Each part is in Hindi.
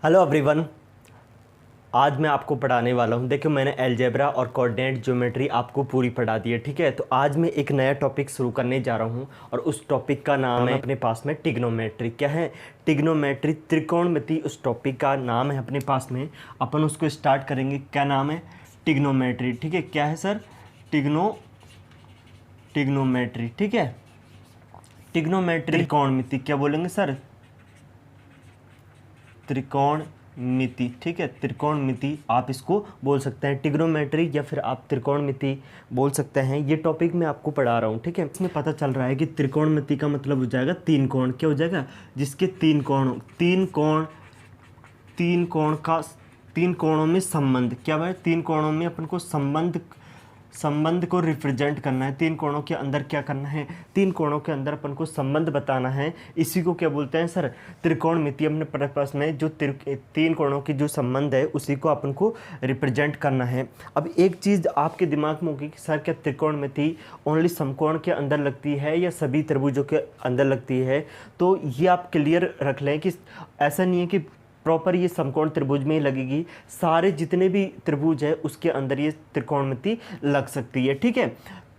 Hello everyone. आज मैं आपको पढ़ाने वाला हूं। देखो, मैंने अलजेब्रा और कोऑर्डिनेट ज्योमेट्री आपको पूरी पढ़ा दी है, ठीक है। तो आज मैं एक नया टॉपिक शुरू करने जा रहा हूं और उस टॉपिक का नाम है अपने पास में टिग्नोमेट्री। क्या है? टिग्नोमेट्री, त्रिकोणमिति उस टॉपिक का नाम है अपने पास में। अपन उसको स्टार्ट करेंगे। क्या नाम है? टिग्नोमेट्री, ठीक है। क्या है सर? टिग्नोमेट्री, ठीक है। टिग्नोमेट्री, त्रिकोणमिति। क्या बोलेंगे सर? त्रिकोणमिति, ठीक है। त्रिकोणमिति आप इसको बोल सकते हैं, टिग्नोमेट्री, या फिर आप त्रिकोणमिति बोल सकते हैं। ये टॉपिक मैं आपको पढ़ा रहा हूँ, ठीक है। इसमें पता चल रहा है कि त्रिकोणमिति का मतलब हो जाएगा तीन कोण। क्या हो जाएगा? जिसके तीन कोणों में संबंध। क्या भाई? तीन कोणों में अपन को संबंध को रिप्रेजेंट करना है। तीन कोणों के अंदर क्या करना है? तीन कोणों के अंदर अपन को संबंध बताना है। इसी को क्या बोलते हैं सर? त्रिकोणमिति। अपने पर्पस में जो तीन कोणों की जो संबंध है उसी को अपन को रिप्रेजेंट करना है। अब एक चीज़ आपके दिमाग में होगी कि सर क्या त्रिकोणमिति ओनली समकोण के अंदर लगती है या सभी त्रिभुजों के अंदर लगती है? तो ये आप क्लियर रख लें कि ऐसा नहीं है कि प्रॉपर ये समकोण त्रिभुज में ही लगेगी। सारे जितने भी त्रिभुज है उसके अंदर ये त्रिकोणमिति लग सकती है, ठीक है।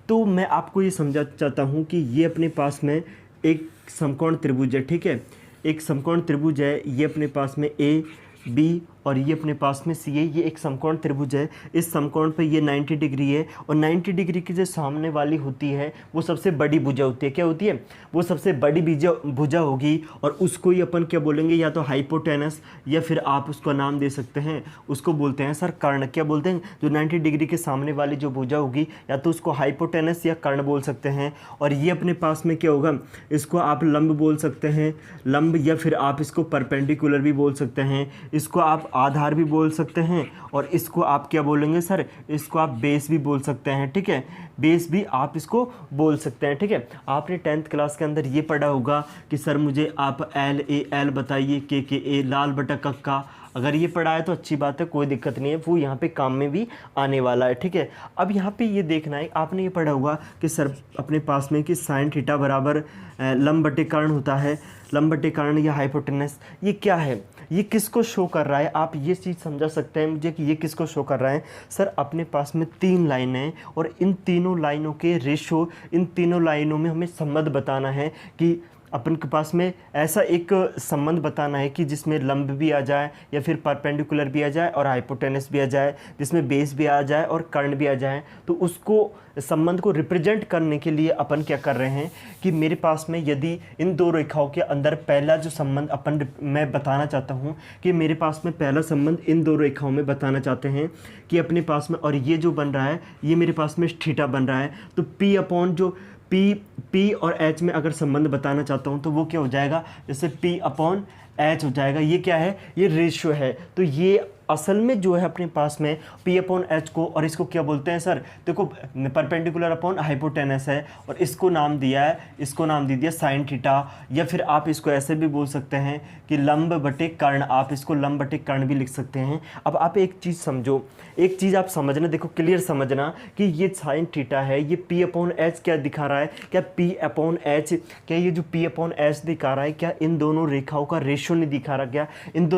तो मैं आपको ये समझा चाहता हूँ कि ये अपने पास में एक समकोण त्रिभुज है, ठीक है। एक समकोण त्रिभुज है, ये अपने पास में ए बी और ये अपने पास में सी है। ये एक समकोण त्रिभुज है। इस समकोण पे ये 90 डिग्री है और 90 डिग्री की जो सामने वाली होती है वो सबसे बड़ी भुजा होती है। क्या होती है? वो सबसे बड़ी भुजा होगी और उसको ही अपन क्या बोलेंगे? या तो हाइपोटेनस, या फिर आप उसको नाम दे सकते हैं, उसको बोलते हैं सर कर्ण। क्या बोलते हैं? जो 90 डिग्री के सामने वाली जो भुजा होगी या तो उसको हाइपोटेनस या कर्ण बोल सकते हैं। और ये अपने पास में क्या होगा? इसको आप लंब बोल सकते हैं, लंब, या फिर आप इसको परपेंडिकुलर भी बोल सकते हैं। इसको आप आधार भी बोल सकते हैं और इसको आप क्या बोलेंगे सर? इसको आप बेस भी बोल सकते हैं, ठीक है। बेस भी आप इसको बोल सकते हैं, ठीक है। आपने 10th क्लास के अंदर ये पढ़ा होगा कि सर मुझे आप एल बताइए, के ए, लाल बटा कक्का। अगर ये पढ़ा है तो अच्छी बात है, कोई दिक्कत नहीं है, वो यहाँ पे काम में भी आने वाला है, ठीक है। अब यहाँ पे ये देखना है, आपने ये पढ़ा होगा कि सर अपने पास में कि साइन थीटा बराबर लंब बटे कर्ण होता है। लंब बटे कर्ण या हाइपोटेनस, ये क्या है? ये किसको शो कर रहा है? आप ये चीज़ समझा सकते हैं मुझे कि ये किसको शो कर रहा है? सर अपने पास में तीन लाइनें हैं और इन तीनों लाइनों के रेशो, इन तीनों लाइनों में हमें संबंध बताना है कि अपन के पास में ऐसा एक संबंध बताना है कि जिसमें लंब भी आ जाए या फिर परपेंडिकुलर भी आ जाए और हाइपोटेनस भी आ जाए, जिसमें बेस भी आ जाए और कर्ण भी आ जाए। तो उसको संबंध को रिप्रेजेंट करने के लिए अपन क्या कर रहे हैं कि मेरे पास में यदि इन दो रेखाओं के अंदर पहला जो संबंध मैं बताना चाहता हूँ कि मेरे पास में पहला संबंध इन दो रेखाओं में बताना चाहते हैं कि अपने पास में, और ये जो बन रहा है ये मेरे पास में थीटा बन रहा है। तो पी अपॉन जो पी और एच में अगर संबंध बताना चाहता हूँ तो वो क्या हो जाएगा? जैसे पी अपॉन एच हो जाएगा। ये क्या है? ये रेशियो है। तो ये असल में जो है अपने पास में पी अपॉन एच को, और इसको क्या बोलते हैं सर? देखो, परपेंडिकुलर अपॉन हाइपोटेनस है और इसको नाम दिया है, इसको नाम दे दिया साइन थीटा, या फिर आप इसको ऐसे भी बोल सकते हैं कि लंब बटे कर्ण। आप इसको लंब बटे कर्ण भी लिख सकते हैं। अब आप एक चीज़ समझो, एक चीज़ आप समझना, देखो क्लियर समझना कि ये साइन थीटा है, ये पी अपॉन एच क्या दिखा रहा है? क्या पी अपॉन एच, क्या ये जो पी अपॉन एच दिखा रहा है, क्या इन दोनों रेखाओं का रेशियो नहीं दिखा रहा? क्या इन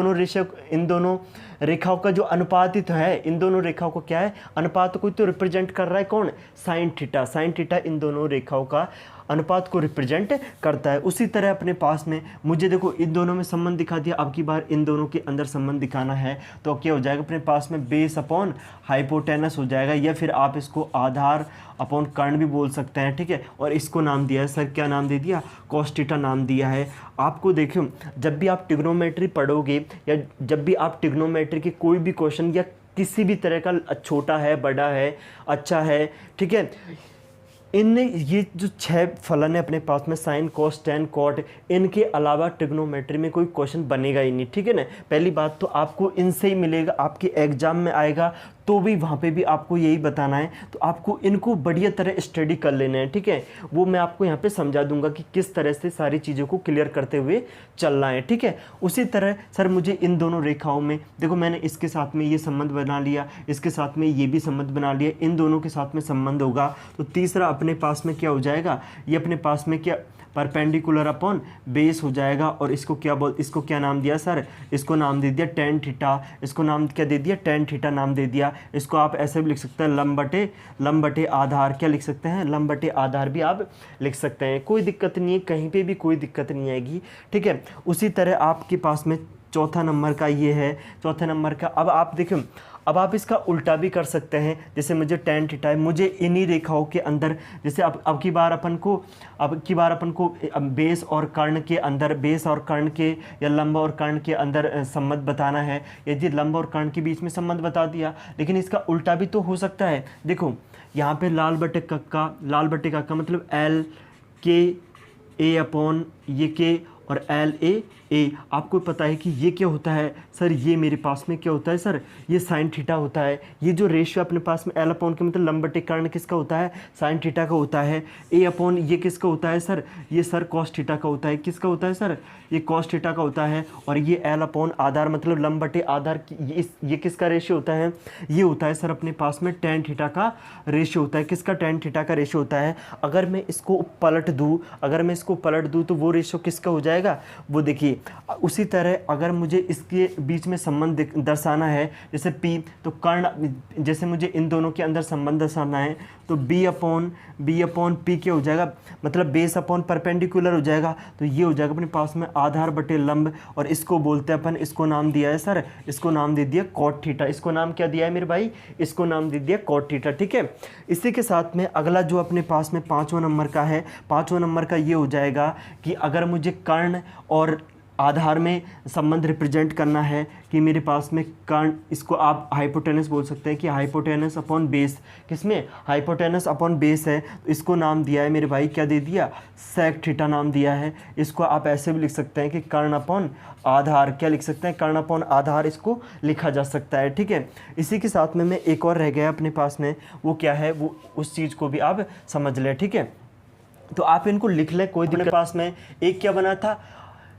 दोनों रेखाओं का जो अनुपात ही तो है, इन दोनों रेखाओं को क्या है? अनुपात को तो रिप्रेजेंट कर रहा है कौन? Sine theta. Sine theta in दोनों रेखाओं का अनुपात को रिप्रेजेंट करता है। उसी तरह अपने पास में मुझे देखो इन दोनों में संबंध दिखा दिया, अब की बार इन दोनों के अंदर संबंध दिखाना है तो क्या हो जाएगा? अपने पास में बेस अपॉन हाइपोटेनस हो जाएगा, या फिर आप इसको आधार अपॉन कर्ण भी बोल सकते हैं, ठीक है। और इसको नाम दिया है सर, क्या नाम दे दिया? कॉस थीटा नाम दिया है। आपको देखो, जब भी आप ट्रिग्नोमेट्री पढ़ोगे या जब भी आप ट्रिग्नोमेट्री के कोई भी क्वेश्चन या किसी भी तरह का, छोटा है, बड़ा है, अच्छा है, ठीक है, इन ये जो 6 फलन है अपने पास में, साइन, कॉस, टेन, कॉट, इनके अलावा ट्रिग्नोमेट्री में कोई क्वेश्चन बनेगा ही नहीं, ठीक है ना। पहली बात तो आपको इनसे ही मिलेगा, आपके एग्जाम में आएगा तो भी वहाँ पे भी आपको यही बताना है। तो आपको इनको बढ़िया तरह स्टडी कर लेना है, ठीक है। वो मैं आपको यहाँ पे समझा दूंगा कि किस तरह से सारी चीज़ों को क्लियर करते हुए चलना है, ठीक है। उसी तरह सर मुझे इन दोनों रेखाओं में, देखो मैंने इसके साथ में ये संबंध बना लिया, इसके साथ में ये भी संबंध बना लिया, इन दोनों के साथ में संबंध होगा तो तीसरा अपने पास में क्या हो जाएगा? ये अपने पास में क्या परपेंडिकुलर अपॉन बेस हो जाएगा। और इसको क्या नाम दिया सर, इसको नाम दे दिया टेन थीटा, इसको नाम क्या दे दिया, टेन थीटा नाम दे दिया। इसको आप ऐसे भी लिख सकते हैं लंब बटे आधार, क्या लिख सकते हैं, लंब बटे आधार भी आप लिख सकते हैं, कोई दिक्कत नहीं है, कहीं पे भी कोई दिक्कत नहीं आएगी, ठीक है। उसी तरह आपके पास में चौथा नंबर का ये है, चौथे नंबर का अब आप देखो, अब आप इसका उल्टा भी कर सकते हैं। जैसे मुझे टेन थीटा है, मुझे इन्हीं रेखाओं के अंदर, जैसे अब की बार अपन को बेस और कर्ण के अंदर, बेस और कर्ण के या लंब और कर्ण के अंदर संबंध बताना है। यदि लंब और कर्ण के बीच में संबंध बता दिया, लेकिन इसका उल्टा भी तो हो सकता है। देखो यहाँ पे लाल बटे कक्का मतलब एल के ए अपॉन ये के और एल ए आपको पता है कि ये क्या होता है सर, ये मेरे पास में क्या होता है सर, ये साइन थीटा होता है। ये जो रेशियो अपने पास में एल अपॉन के मतलब लंब बटे कर्ण किसका होता है, साइन थीटा का होता है। ए अपॉन ये किसका होता है सर, ये सर कॉस थीटा का होता है। किसका होता है सर, ये कॉस थीटा का होता है। और ये एल अपॉन आधार मतलब लंब बटे आधार, ये किसका रेशियो होता है, ये होता है सर अपने पास में टेन थीटा का रेशियो होता है। किसका, टेन थीटा का रेशियो होता है। अगर मैं इसको पलट दूँ तो वो रेशियो किसका हो जाएगा, वो देखिए। उसी तरह अगर मुझे इसके बीच में संबंध दर्शाना है, जैसे P, तो कर्ण, जैसे मुझे इन दोनों के अंदर संबंध दर्शाना है, तो B अपॉन P क्या हो जाएगा, मतलब बेस अपॉन परपेंडिकुलर हो जाएगा। तो ये हो जाएगा अपने पास में आधार बटे लंब, और इसको बोलते हैं अपन, इसको नाम दिया है सर, इसको नाम दे दिया कॉट थीटा। इसको नाम क्या दिया है मेरे भाई, इसको नाम दे दिया कॉट थीटा, ठीक है। इसी के साथ में अगला जो अपने पास में पाँचवां नंबर का है, पाँचवां नंबर का ये हो जाएगा कि अगर मुझे कर्ण और आधार में संबंध रिप्रेजेंट करना है कि मेरे पास में कर्ण, इसको आप हाइपोटेनस बोल सकते हैं कि हाइपोटेनस अपॉन बेस, किसमें, हाइपोटेनस अपॉन बेस है। तो इसको नाम दिया है मेरे भाई, क्या दे दिया, सेक थीटा नाम दिया है। इसको आप ऐसे भी लिख सकते हैं कि कर्ण अपॉन आधार, क्या लिख सकते हैं, कर्ण अपॉन आधार इसको लिखा जा सकता है, ठीक है। इसी के साथ में एक और रह गया अपने पास में, वो क्या है, वो उस चीज़ को भी आप समझ लें, ठीक है। तो आप इनको लिख लें, कोई दिक्कत। पास में एक क्या बना था,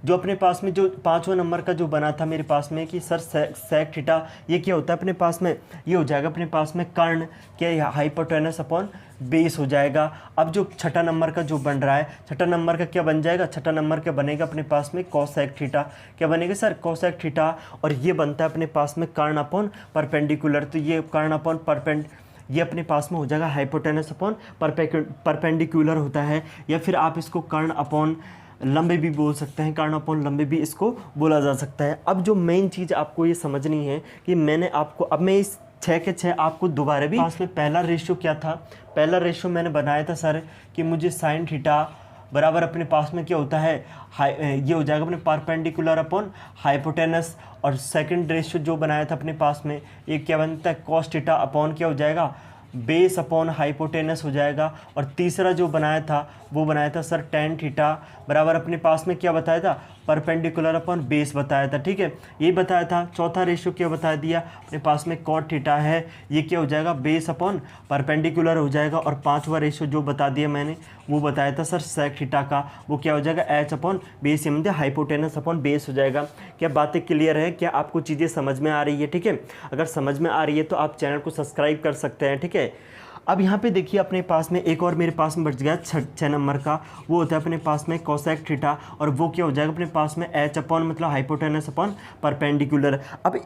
जो अपने पास में जो पाँचवां नंबर का जो बना था मेरे पास में कि सर सेक थीटा, ये क्या होता है अपने पास में, ये हो जाएगा अपने पास में कर्ण क्या हाइपोटेनस अपॉन बेस हो जाएगा। अब जो छठा नंबर का जो बन रहा है, छठा नंबर का क्या बन जाएगा, छठा नंबर क्या बनेगा अपने पास में, कोसेक थीटा, क्या बनेगा सर, कोसेक थीटा। और ये बनता है अपने पास में कर्ण अपॉन परपेंडिकुलर, तो ये कर्ण अपॉन ये अपने पास में हो जाएगा हाइपोटेनस अपॉन परपेंडिकुलर होता है। या फिर आप इसको कर्ण अपॉन लंबे भी बोल सकते हैं, कर्ण अपॉन लंबे भी इसको बोला जा सकता है। अब जो मेन चीज़ आपको ये समझनी है कि मैंने आपको, अब मैं इस 6 के 6 आपको दोबारा भी, पास में पहला रेशियो क्या था, पहला रेशियो मैंने बनाया था सर कि मुझे साइन थीटा बराबर अपने पास में क्या होता है, ये हो जाएगा अपने परपेंडिकुलर अपॉन हाइपोटेनस। और सेकंड रेशियो जो बनाया था अपने पास में, ये क्या बनता है, कॉस थीटा अपॉन क्या हो जाएगा, बेस अपॉन हाइपोटेनस हो जाएगा। और तीसरा जो बनाया था वो बनाया था सर टेन थीटा बराबर अपने पास में क्या बताया था, परपेंडिकुलर अपॉन बेस बताया था, ठीक है, ये बताया था। चौथा रेशियो क्या बता दिया अपने पास में, कॉट थीटा है, ये क्या हो जाएगा, बेस अपॉन परपेंडिकुलर हो जाएगा। और पांचवा रेशियो जो बता दिया मैंने वो बताया था सर सेक थीटा का, वो क्या हो जाएगा, एच अपॉन बेस, मतलब हाइपोटेनस अपॉन बेस हो जाएगा। क्या बातें क्लियर है, क्या आपको चीज़ें समझ में आ रही है, ठीक है। अगर समझ में आ रही है तो आप चैनल को सब्सक्राइब कर सकते हैं, ठीक है। अब यहाँ पे देखिए अपने पास में एक और मेरे पास में बच गया 6 नंबर का, वो होता है अपने पास में कोसेक थीटा, और वो क्या हो जाएगा अपने पास में एच अपॉन मतलब हाइपोटेनस अपॉन परपेंडिकुलर। अब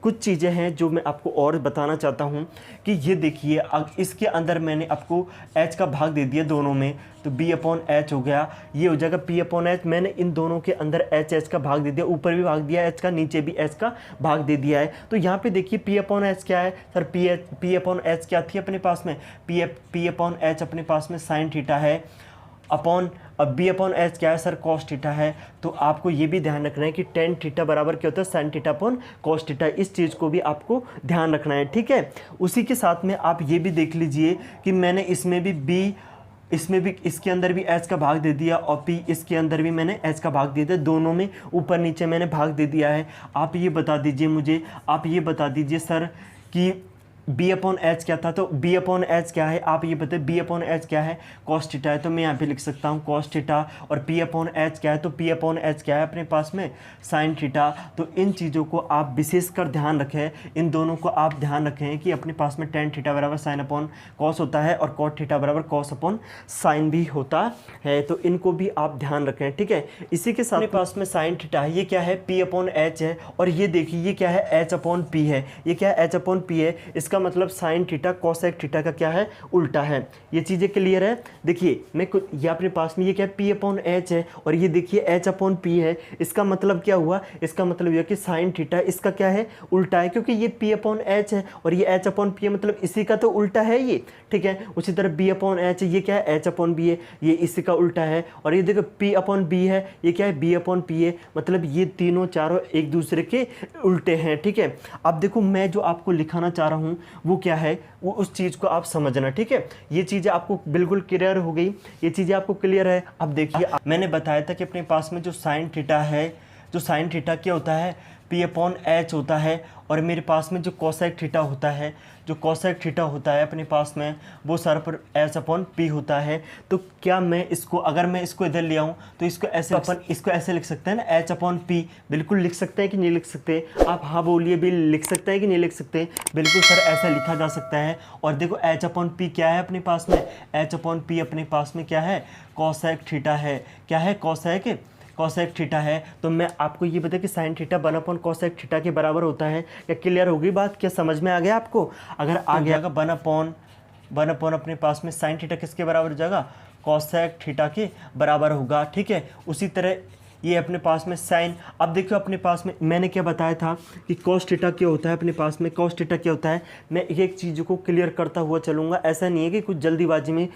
कुछ चीज़ें हैं जो मैं आपको और बताना चाहता हूँ कि ये देखिए, इसके अंदर मैंने आपको h का भाग दे दिया दोनों में, तो b अपॉन एच हो गया, ये हो जाएगा p अपॉन एच। मैंने इन दोनों के अंदर h का भाग दे दिया, ऊपर भी भाग दिया h का, नीचे भी h का भाग दे दिया है। तो यहाँ पे देखिए p अपॉन एच क्या है सर, p अपॉन एच क्या थी अपने पास में, p अपॉन एच अपने पास में साइन थीटा है, अपॉन अब b अपॉन एच क्या है सर, कॉस थीटा है। तो आपको ये भी ध्यान रखना है कि टेन थीटा बराबर क्या होता है, sine theta upon cos theta, इस चीज़ को भी आपको ध्यान रखना है, ठीक है। उसी के साथ में आप ये भी देख लीजिए कि मैंने इसमें भी इसके अंदर भी h का भाग दे दिया, और p इसके अंदर भी मैंने h का भाग दे दिया, दोनों में ऊपर नीचे मैंने भाग दे दिया है। आप ये बता दीजिए मुझे, आप ये बता दीजिए सर कि बी अपॉन एच क्या था, तो बी अपॉन एच क्या है आप ये बताए, बी अपॉन एच क्या है, कॉस थीटा है, तो मैं यहाँ पे लिख सकता हूँ कॉस थीटा। और पी अपॉन एच क्या है, तो पी अपॉन एच क्या है अपने पास में, साइन थीटा। तो इन चीज़ों को आप विशेषकर ध्यान रखें, इन दोनों को आप ध्यान रखें कि अपने पास में टेन थीटा बराबर साइन अपॉन कॉस होता है और कॉट थीटा बराबर कॉस अपॉन साइन भी होता है, तो इनको भी आप ध्यान रखें, ठीक है। इसी के साथ अपने पास में साइन थीटा है, ये क्या है, पी अपॉन एच है, और ये देखिए ये क्या है, एच अपॉन पी है, ये क्या है, एच अपॉन पी है। इसका मतलब साइन थीटा कोसेक थीटा का क्या है, उल्टा है। ये चीज़ें क्लियर है। देखिए मैं ये अपने पास में ये क्या है, पी अपॉन एच है, और ये देखिए एच अपॉन पी है। इसका मतलब क्या हुआ, इसका मतलब यह कि साइन थीटा इसका क्या है, उल्टा है, क्योंकि ये पी अपॉन एच है और ये एच अपॉन पी है, मतलब इसी का तो उल्टा है ये, ठीक है। उसी तरह बी अपॉन एच है, ये क्या है, एच अपॉन बी है, ये इसी का उल्टा है। और ये देखो पी अपॉन बी है, ये क्या है, बी अपॉन पी है, मतलब ये तीनों चारों एक दूसरे के उल्टे हैं, ठीक है। अब देखो मैं जो आपको लिखाना चाह रहा हूँ वो क्या है, वो उस चीज़ को आप समझना, ठीक है। ये चीज़ें आपको बिल्कुल क्लियर हो गई, ये चीज़ें आपको क्लियर है। अब देखिए मैंने बताया था कि अपने पास में जो साइन थीटा है, जो साइन थीटा क्या होता है, पी अपॉन एच होता है, और मेरे पास में जो कोसेक थीटा होता है, जो कोसेक थीटा होता है अपने पास में वो सर पर एच अपॉन पी होता है। तो क्या मैं इसको, अगर मैं इसको इधर ले आऊँ तो इसको ऐसे अपन इसको ऐसे लिख सकते हैं ना, एच अपॉन पी, बिल्कुल लिख सकते हैं कि नहीं लिख सकते, आप हाँ बोलिए, भी लिख सकते हैं कि नहीं लिख सकते, बिल्कुल सर ऐसा लिखा जा सकता है। और देखो एच अपॉन पी क्या है अपने पास में, एच अपॉन पी अपने पास में क्या है, कोसेक थीटा है, क्या है, कोसेक कोसेक थीटा है। तो मैं आपको ये बता कि sine theta one upon cosec theta के बराबर होता है। क्या क्लियर होगी बात, क्या समझ में आ गया आपको? अगर आ गया वन अपॉन अपने पास में साइन थीटा किसके बराबर हो जाएगा, कोसेक थीटा के बराबर होगा, ठीक है। उसी तरह ये अपने पास में साइन, अब देखो अपने पास में मैंने क्या बताया था कि कॉस थीटा क्या होता है अपने पास में, कॉस थीटा क्या होता है। मैं एक एक चीज़ को क्लियर करता हुआ चलूँगा, ऐसा नहीं है कि कुछ जल्दीबाजी में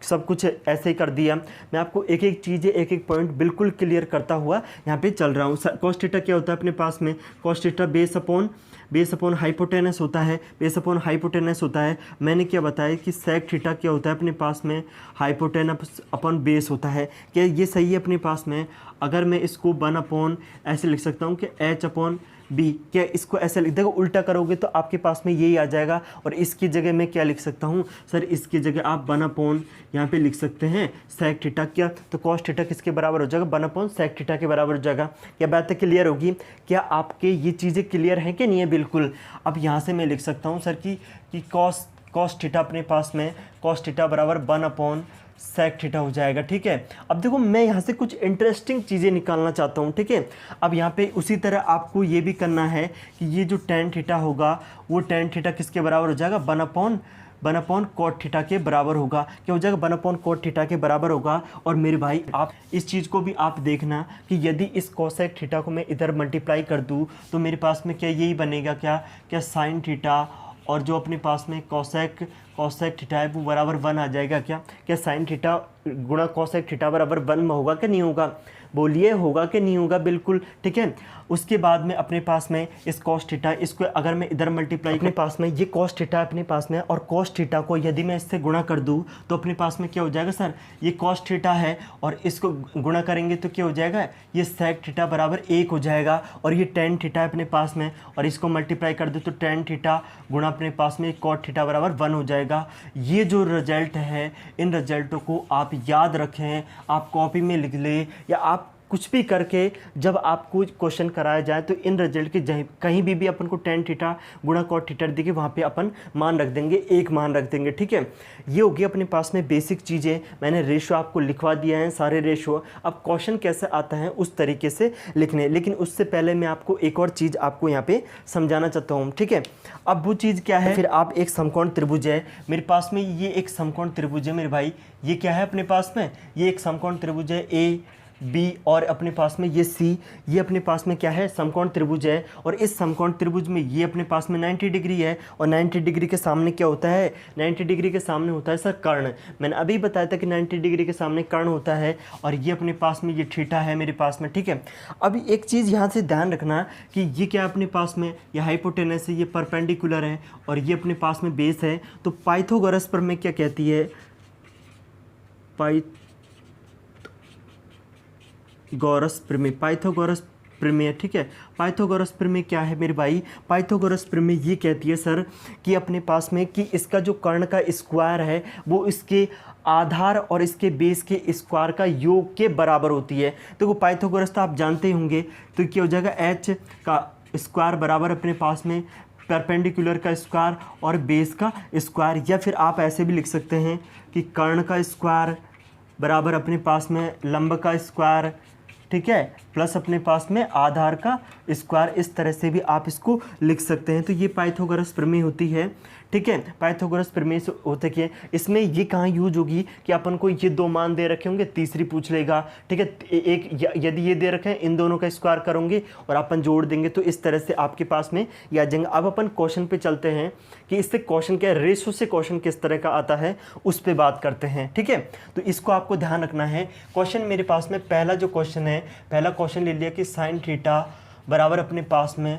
सब कुछ ऐसे ही कर दिया। मैं आपको एक एक चीज़ें एक एक पॉइंट बिल्कुल क्लियर करता हुआ यहाँ पे चल रहा हूँ। कॉस थीटा क्या होता है अपने पास में, cos theta base upon hypotenuse होता है, बेस अपॉन हाइपोटेनस होता है। मैंने क्या बताया कि सेक थीटा क्या होता है अपने पास में, हाइपोटेनस अपॉन बेस होता है। क्या ये सही है अपने पास में? अगर मैं इसको वन अपॉन ऐसे लिख सकता हूँ कि एच अपॉन बी, क्या इसको ऐसे लिख, देखो उल्टा करोगे तो आपके पास में यही आ जाएगा। और इसकी जगह मैं क्या लिख सकता हूँ सर, इसकी जगह आप वन अपॉन यहाँ पे लिख सकते हैं सेक थीटा, क्या तो कॉस थीटा किसके बराबर हो जाएगा, वन अपॉन सेक थीटा के बराबर हो जाएगा। क्या बात है क्लियर होगी? क्या आपके ये चीज़ें क्लियर हैं कि नहीं है? बिल्कुल। अब यहाँ से मैं लिख सकता हूँ सर कि कॉस थीटा अपने पास में कॉस थीटा बराबर वन अपॉन सेक थीटा हो जाएगा, ठीक है। अब देखो मैं यहाँ से कुछ इंटरेस्टिंग चीज़ें निकालना चाहता हूँ, ठीक है। अब यहाँ पे उसी तरह आपको ये भी करना है कि ये जो टेन थीटा होगा वो टेन थीटा किसके बराबर हो जाएगा, वन अपॉन कॉट थीटा के बराबर होगा। क्या हो जाएगा, वन अपॉन कॉट थीटा के बराबर होगा। और मेरे भाई आप इस चीज़ को भी आप देखना कि यदि इस कोसेक थीटा को मैं इधर मल्टीप्लाई कर दूँ तो मेरे पास में क्या यही बनेगा, क्या साइन थीटा और जो अपने पास में कोसेक थीटा है वो बराबर वन आ जाएगा। क्या साइन थीटा गुणा कोसेक थीटा बराबर वन में होगा कि नहीं होगा? बोलिए होगा कि नहीं होगा? बिल्कुल, ठीक है। उसके बाद में अपने पास में इस कॉस थीटा, इसको अगर मैं इधर मल्टीप्लाई, अपने पास में ये कॉस थीटा अपने पास में, और कॉस थीटा को यदि मैं इससे गुणा कर दूं तो अपने पास में क्या हो जाएगा सर, ये कॉस थीटा है और इसको गुणा करेंगे तो क्या हो जाएगा, ये सेक थीटा बराबर एक हो जाएगा। और ये टेन थीटा है अपने पास में और इसको मल्टीप्लाई कर दे तो टेन थीटा गुणा अपने पास में कॉट थीटा बराबर वन हो जाएगा। ये जो रिजल्ट है, इन रिजल्टों को आप याद रखें, आप कॉपी में लिख ले या आप कुछ भी करके जब आपको क्वेश्चन कराया जाए तो इन रिजल्ट के कहीं भी अपन को टेन थीटा गुणा कॉट थीटा दिखे वहाँ पे अपन मान रख देंगे, एक मान रख देंगे, ठीक है। ये होगी अपने पास में बेसिक चीज़ें। मैंने रेशो आपको लिखवा दिया है, सारे रेशो। अब क्वेश्चन कैसे आता है उस तरीके से लिखने, लेकिन उससे पहले मैं आपको एक और चीज़ आपको यहाँ पे समझाना चाहता हूँ, ठीक है। अब वो चीज़ क्या है, फिर आप एक समकोण त्रिभुज है मेरे पास में, ये एक समकोण त्रिभुज है मेरे भाई। ये क्या है अपने पास में, ये एक समकोण त्रिभुज है ए बी, और अपने पास में ये सी, ये अपने पास में क्या है, समकोण त्रिभुज है। और इस समकोण त्रिभुज में ये अपने पास में 90 डिग्री है और 90 डिग्री के सामने क्या होता है, 90 डिग्री के सामने होता है सर कर्ण। मैंने अभी बताया था कि 90 डिग्री के सामने कर्ण होता है और ये अपने पास में ये थीटा है मेरे पास में, ठीक है। अब एक चीज़ यहाँ से ध्यान रखना कि ये क्या अपने पास में, ये हाइपोटेनस है, ये परपेंडिकुलर है और ये अपने पास में बेस है। तो पाइथागोरस प्रमेय क्या कहती है, पाइथागोरस प्रमेय प्रमेय, ठीक है। पाइथागोरस प्रमेय क्या है मेरे भाई? पाइथागोरस प्रमेय ये कहती है सर कि अपने पास में कि इसका जो कर्ण का स्क्वायर है वो इसके आधार और इसके बेस के स्क्वायर का योग के बराबर होती है। तो पाइथागोरस तो आप जानते ही होंगे, तो क्या हो जाएगा एच का स्क्वायर बराबर अपने पास में परपेंडिकुलर का स्क्वायर और बेस का स्क्वायर, या फिर आप ऐसे भी लिख सकते हैं कि कर्ण का स्क्वायर बराबर अपने पास में लंब का स्क्वायर, ठीक है, प्लस अपने पास में आधार का स्क्वायर। इस तरह से भी आप इसको लिख सकते हैं। तो ये पाइथागोरस प्रमेय होती है, ठीक है। पाइथागोरस प्रमेय से होता क्या है, इसमें ये कहाँ यूज होगी कि अपन को ये दो मान दे रखे होंगे, तीसरी पूछ लेगा, ठीक है। एक यदि ये दे रखे हैं, इन दोनों का स्क्वायर करोगे और अपन जोड़ देंगे, तो इस तरह से आपके पास में ये आ जाएंगे। अब अपन क्वेश्चन पे चलते हैं कि इससे क्वेश्चन क्या, रेशो से क्वेश्चन किस तरह का आता है उस पर बात करते हैं, ठीक है। तो इसको आपको ध्यान रखना है। क्वेश्चन मेरे पास में पहला जो क्वेश्चन है, पहला क्वेश्चन ले लिया कि साइन थीटा बराबर अपने पास में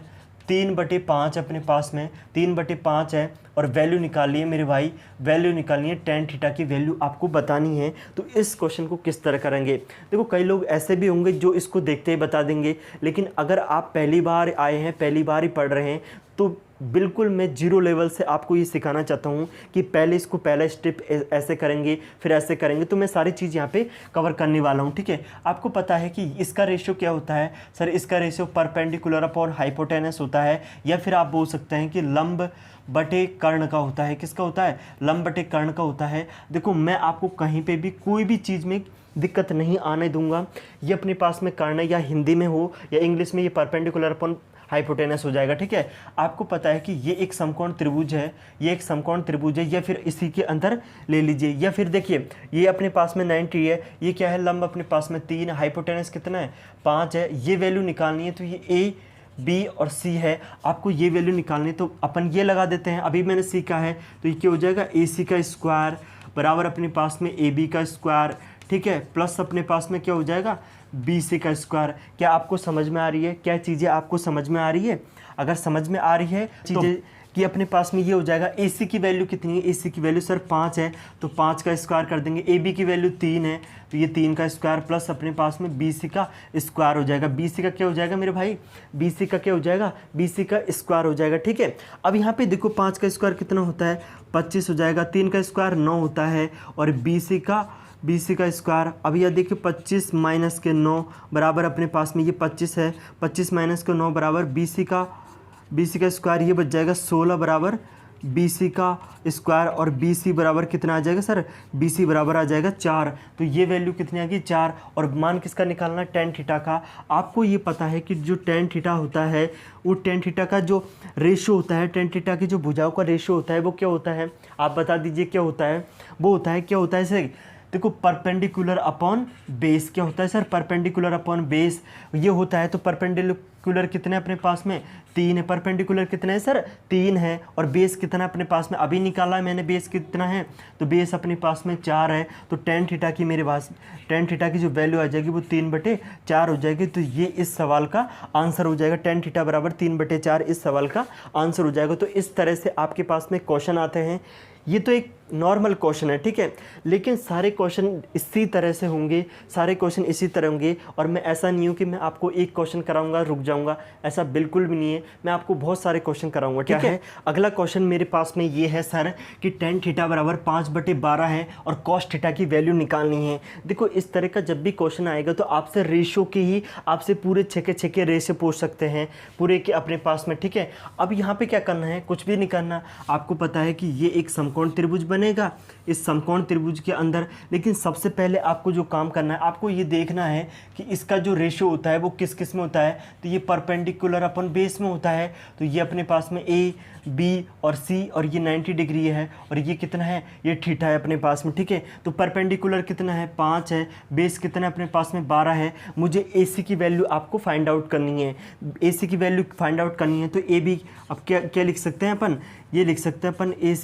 3/5, अपने पास में 3/5 है और वैल्यू निकालनी है मेरे भाई, वैल्यू निकालनी है tan थीटा की वैल्यू आपको बतानी है। तो इस क्वेश्चन को किस तरह करेंगे? देखो कई लोग ऐसे भी होंगे जो इसको देखते ही बता देंगे, लेकिन अगर आप पहली बार आए हैं, पहली बार ही पढ़ रहे हैं, तो बिल्कुल मैं जीरो लेवल से आपको ये सिखाना चाहता हूँ कि पहले इसको पहला स्टेप ऐसे करेंगे, फिर ऐसे करेंगे। तो मैं सारी चीज़ यहाँ पे कवर करने वाला हूँ, ठीक है। आपको पता है कि इसका रेशियो क्या होता है सर? इसका रेशियो परपेंडिकुलर अपॉन हाइपोटेनस होता है, या फिर आप बोल सकते हैं कि लंब बटे कर्ण का होता है। किसका होता है? लंब बटे कर्ण का होता है। देखो मैं आपको कहीं पे भी कोई भी चीज़ में दिक्कत नहीं आने दूंगा। ये अपने पास में कर्ण या हिंदी में हो या इंग्लिश में, ये परपेंडिकुलर अपॉन हाइपोटेनस हो जाएगा, ठीक है। आपको पता है कि ये एक समकोण त्रिभुज है, ये एक समकोण त्रिभुज है, या फिर इसी के अंदर ले लीजिए, या फिर देखिए ये अपने पास में 90 है, ये क्या है? लंब अपने पास में 3, हाइपोटेनस कितना है? 5 है। ये वैल्यू निकालनी है, तो ये ए बी और सी है, आपको ये वैल्यू निकालनी है। तो अपन ये लगा देते हैं, अभी मैंने सीखा है, तो ये क्या हो जाएगा? ए सी का स्क्वायर बराबर अपने पास में ए बी का स्क्वायर, ठीक है, प्लस अपने पास में क्या हो जाएगा? बी सी का स्क्वायर। क्या आपको समझ में आ रही है? क्या चीज़ें आपको समझ में आ रही है? अगर समझ में आ रही है चीज़ें कि अपने पास में ये हो जाएगा। ए सी की वैल्यू कितनी है? ए सी की वैल्यू सर 5 है, तो 5 का स्क्वायर कर देंगे। ए बी की वैल्यू 3 है, तो ये 3 का स्क्वायर प्लस अपने पास में बी सी का स्क्वायर हो जाएगा। बी सी का क्या हो जाएगा मेरे भाई? बी सी का क्या हो जाएगा? बी सी का स्क्वायर हो जाएगा, ठीक है। अब यहाँ पे देखो 5 का स्क्वायर कितना होता है? 25 हो जाएगा। 3 का स्क्वायर 9 होता है, और बी सी का स्क्वायर, अब यह देखिए 25 माइनस के 9 बराबर अपने पास में ये 25 है, 25 माइनस के 9 बराबर बी सी का स्क्वायर, ये बच जाएगा 16 बराबर बी सी का स्क्वायर, और बी सी बराबर कितना आ जाएगा सर? बी सी बराबर आ जाएगा 4। तो ये वैल्यू कितनी आ गई? 4। और मान किसका निकालना? tan थीटा का। आपको ये पता है कि जो tan थीटा होता है, वो tan थीटा का जो रेशियो होता है, tan थीटा की जो भुजाओं का रेशियो होता है, वो क्या होता है? आप बता दीजिए क्या होता है? वो होता है, क्या होता है सर? देखो परपेंडिकुलर अपॉन बेस। क्या होता है सर? परपेंडिकुलर अपॉन बेस ये होता है। तो परपेंडिकुलर कितने अपने पास में? 3 है। परपेंडिकुलर कितना है सर? 3 है। और बेस कितना अपने पास में? अभी निकाला है मैंने, बेस कितना है? तो बेस अपने पास में 4 है। तो tan थीटा की मेरे पास tan थीटा की जो वैल्यू आ जाएगी वो 3/4 हो जाएगी। तो ये इस सवाल का आंसर हो जाएगा। tan थीटा बराबर 3/4 इस सवाल का आंसर हो जाएगा। तो इस तरह से आपके पास में क्वेश्चन आते हैं। ये तो एक नॉर्मल क्वेश्चन है, ठीक है, लेकिन सारे क्वेश्चन इसी तरह से होंगे, सारे क्वेश्चन इसी तरह होंगे। और मैं ऐसा नहीं हूँ कि मैं आपको एक क्वेश्चन कराऊंगा रुक जाऊंगा, ऐसा बिल्कुल भी नहीं है। मैं आपको बहुत सारे क्वेश्चन कराऊंगा, ठीक है। अगला क्वेश्चन मेरे पास में ये है सर कि tan थीटा बराबर 5/12 है और cos थीटा की वैल्यू निकालनी है। देखो इस तरह का जब भी क्वेश्चन आएगा तो आपसे रेशो की ही, आपसे पूरे छके रेशो पूछ सकते हैं पूरे के अपने पास में, ठीक है। अब यहाँ पे क्या करना है? कुछ भी नहीं करना। आपको पता है कि ये एक समकोण त्रिभुज बनेगा इस समकोण त्रिभुज के अंदर, लेकिन सबसे पहले आपको जो काम करना है, आपको ये देखना है कि इसका जो रेशियो होता है वो किस किस में होता है। तो ये परपेंडिकुलर अपन बेस में होता है, तो ये अपने पास में ए बी और सी, और ये 90 डिग्री है, और ये कितना है? ये थीटा है अपने पास में, ठीक है। तो परपेंडिकुलर कितना है? 5 है। बेस कितना है अपने पास में? 12 है। मुझे ए सी की वैल्यू आपको फाइंड आउट करनी है, ए सी की वैल्यू फाइंड आउट करनी है। तो ए बी, अब क्या लिख सकते हैं अपन? ये लिख सकते हैं अपन ए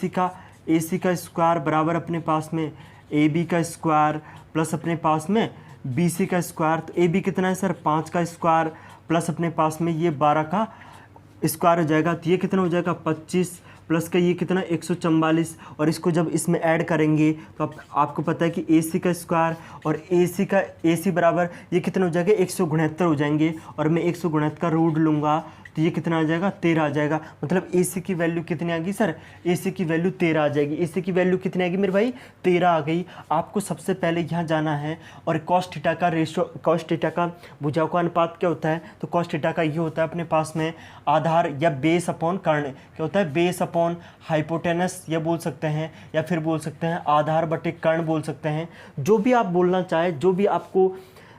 सी का स्क्वायर बराबर अपने पास में ए बी का स्क्वायर प्लस अपने पास में बी सी का स्क्वायर। तो ए बी कितना है सर? 5 का स्क्वायर प्लस अपने पास में ये 12 का स्क्वायर हो जाएगा। तो ये कितना हो जाएगा? 25 प्लस का ये कितना 144, और इसको जब इसमें ऐड करेंगे तो आपको पता है कि AC का स्क्वायर और AC बराबर ये कितना हो जाएगा 169 हो जाएंगे, और मैं 169 का रूट लूँगा तो ये कितना आ जाएगा 13 आ जाएगा। मतलब AC की वैल्यू कितनी आ गई सर, AC की वैल्यू 13 आ जाएगी। AC की वैल्यू कितनी आ गई मेरे भाई, 13 आ गई। आपको सबसे पहले यहाँ जाना है और cos थीटा का रेशो, cos थीटा का भुजाओं का अनुपात क्या होता है, तो cos थीटा का ये होता है अपने पास में आधार या बेस अपॉन कर्ण, क्या होता है बेस अपॉन हाइपोटेनस ये बोल सकते हैं, या फिर बोल सकते हैं आधार बटे कर्ण बोल सकते हैं। जो भी आप बोलना चाहे, जो भी आपको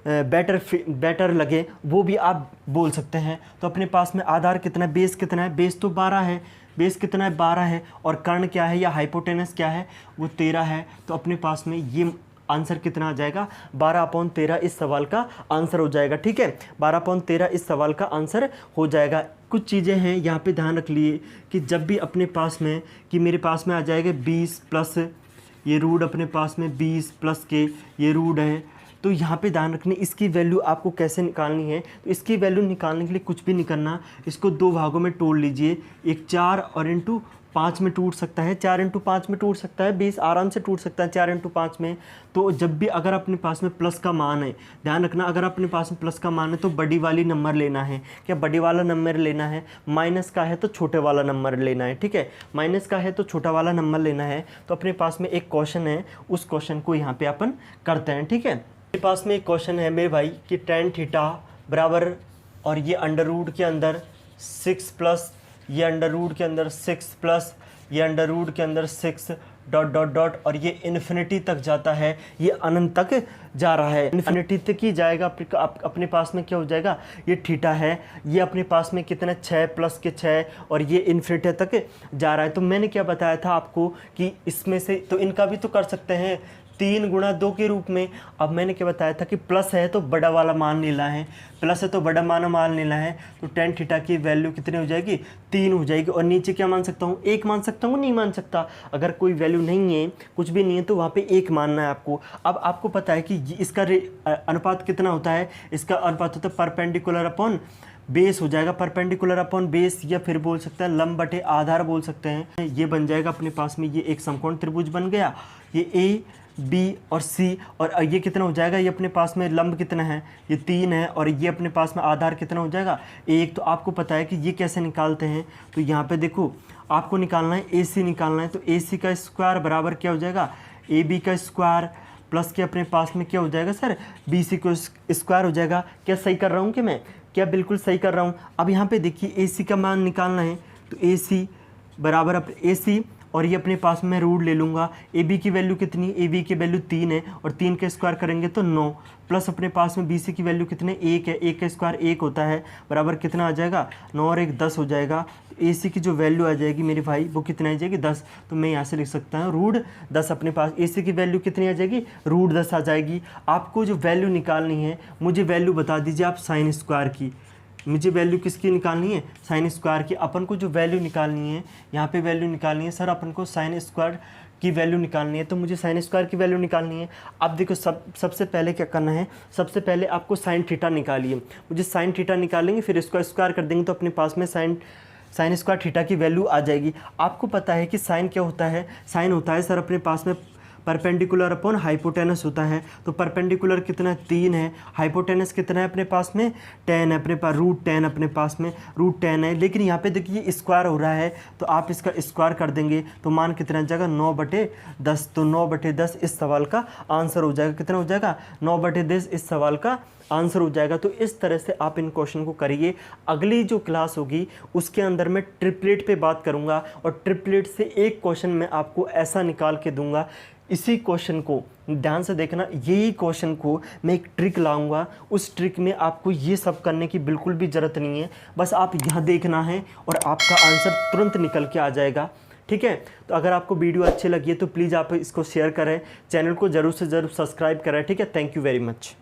बेटर लगे वो भी आप बोल सकते हैं। तो अपने पास में आधार कितना है, बेस कितना है, बेस तो 12 है, बेस कितना है 12 है, और कर्ण क्या है या हाइपोटेनस क्या है वो 13 है। तो अपने पास में ये आंसर कितना आ जाएगा 12/13 इस सवाल का आंसर हो जाएगा। ठीक है, 12/13 इस सवाल का आंसर हो जाएगा। कुछ चीज़ें हैं यहाँ पे ध्यान रख लिए कि जब भी अपने पास में कि मेरे पास में आ जाएगा 20 प्लस ये रूट, अपने पास में 20 प्लस के ये रूट है, तो यहाँ पे ध्यान रखने इसकी वैल्यू आपको कैसे निकालनी है। तो इसकी वैल्यू निकालने के लिए कुछ भी नहीं करना, इसको 2 भागों में तोड़ लीजिए, एक 4 और इंटू 5 में टूट सकता है, 4 इंटू 5 में टूट सकता है, 20 आराम से टूट सकता है 4 इंटू 5 में। तो जब भी अगर अपने पास में प्लस का मान है, ध्यान रखना अगर अपने पास में प्लस का मान है तो बड़ी वाली नंबर लेना है, क्या बड़ी वाला नंबर लेना है, माइनस का है तो छोटे वाला नंबर लेना है। ठीक है, माइनस का है तो छोटा वाला नंबर लेना है। तो अपने पास में एक क्वेश्चन है, उस क्वेश्चन को यहाँ पे अपन करते हैं। ठीक है, मेरे पास में एक क्वेश्चन है मेरे भाई कि tan थीटा बराबर, और ये अंडर रूट के अंदर 6 प्लस ये अंडर रूट के अंदर 6 प्लस ये अंडर रूट के अंदर 6 डॉट डॉट डॉट, और ये इन्फिनिटी तक जाता है, ये अनंत तक जा रहा है, इन्फिनिटी तक ही जाएगा। अपने पास में क्या हो जाएगा, ये थीटा है, ये अपने पास में कितना 6 प्लस के 6, और ये इन्फिनिटी तक जा रहा है। तो मैंने क्या बताया था आपको कि इसमें से तो इनका भी तो कर सकते हैं 3 गुणा 2 के रूप में। अब मैंने क्या बताया था कि प्लस है तो बड़ा वाला मान लेना है, प्लस है तो बड़ा मान लेना है। तो tan थीटा की वैल्यू कितनी हो जाएगी 3 हो जाएगी, और नीचे क्या मान सकता हूँ 1 मान सकता हूँ, नहीं मान सकता। अगर कोई वैल्यू नहीं है, कुछ भी नहीं है, तो वहाँ पे 1 मानना है आपको। अब आपको पता है कि इसका अनुपात कितना होता है, इसका अनुपात होता है परपेंडिकुलर अपॉन बेस हो जाएगा, परपेंडिकुलर अपॉन बेस, या फिर बोल सकते हैं लंब बटे आधार बोल सकते हैं। ये बन जाएगा अपने पास में, ये एक समकोण त्रिभुज बन गया, ये A B और C, और ये कितना हो जाएगा, ये अपने पास में लंब कितना है, ये 3 है, और ये अपने पास में आधार कितना हो जाएगा 1। तो आपको पता है कि ये कैसे निकालते हैं, तो यहाँ पे देखो आपको निकालना है AC निकालना है। तो AC का स्क्वायर बराबर क्या हो जाएगा AB का स्क्वायर, प्लस के अपने पास में क्या हो जाएगा सर BC को स्क्वायर हो जाएगा। क्या सही कर रहा हूँ कि मैं, क्या बिल्कुल सही कर रहा हूँ। अब यहाँ पे देखिए AC का मान निकालना है, तो AC बराबर AC, और ये अपने पास में रूट ले लूँगा। AB की वैल्यू कितनी, AB की वैल्यू 3 है, और 3 का स्क्वायर करेंगे तो 9, प्लस अपने पास में BC की वैल्यू कितने 1 है, 1 का स्क्वायर 1 होता है, बराबर कितना आ जाएगा 9 और 1 10 हो जाएगा। तो AC की जो वैल्यू आ जाएगी मेरे भाई वो कितना आ जाएगी 10। तो मैं यहाँ से लिख सकता हूँ रूट 10। अपने पास AC की वैल्यू कितनी आ जाएगी रूट 10 आ जाएगी। आपको जो वैल्यू निकालनी है, मुझे वैल्यू बता दीजिए आप साइन स्क्वायर की, मुझे वैल्यू किसकी निकालनी है साइन स्क्वायर की। अपन को जो वैल्यू निकालनी है, यहाँ पे वैल्यू निकालनी है सर, अपन को साइन स्क्वायर की वैल्यू निकालनी है, तो मुझे साइन स्क्वायर की वैल्यू निकालनी है। अब देखो सबसे पहले क्या करना है, सबसे पहले आपको साइन थीटा निकालिए। मुझे साइन थीटा निकालेंगे, फिर इसको स्क्वायर कर देंगे तो अपने पास में साइन स्क्वायर थीटा की वैल्यू आ जाएगी। आपको पता है कि साइन क्या होता है, साइन होता है सर अपने पास में परपेंडिकुलर अपॉन हाइपोटेनस होता है। तो परपेंडिकुलर कितना 3 है, हाइपोटेनस कितना है अपने पास में 10 है, अपने पास रूट 10 अपने पास में रूट 10 है। लेकिन यहाँ पे देखिए स्क्वायर हो रहा है, तो आप इसका स्क्वायर कर देंगे तो मान कितना जाएगा 9/10। तो 9/10 इस सवाल का आंसर हो जाएगा। कितना हो जाएगा 9/10 इस सवाल का आंसर हो जाएगा। तो इस तरह से आप इन क्वेश्चन को करिए। अगली जो क्लास होगी उसके अंदर मैं ट्रिपलेट पे बात करूँगा, और ट्रिपलेट से एक क्वेश्चन मैं आपको ऐसा निकाल के दूंगा। इसी क्वेश्चन को ध्यान से देखना, यही क्वेश्चन को मैं एक ट्रिक लाऊंगा। उस ट्रिक में आपको ये सब करने की बिल्कुल भी ज़रूरत नहीं है, बस आप यहाँ देखना है और आपका आंसर तुरंत निकल के आ जाएगा। ठीक है, तो अगर आपको वीडियो अच्छी लगी है तो प्लीज़ आप इसको शेयर करें, चैनल को ज़रूर से ज़रूर सब्सक्राइब करें। ठीक है, थैंक यू वेरी मच।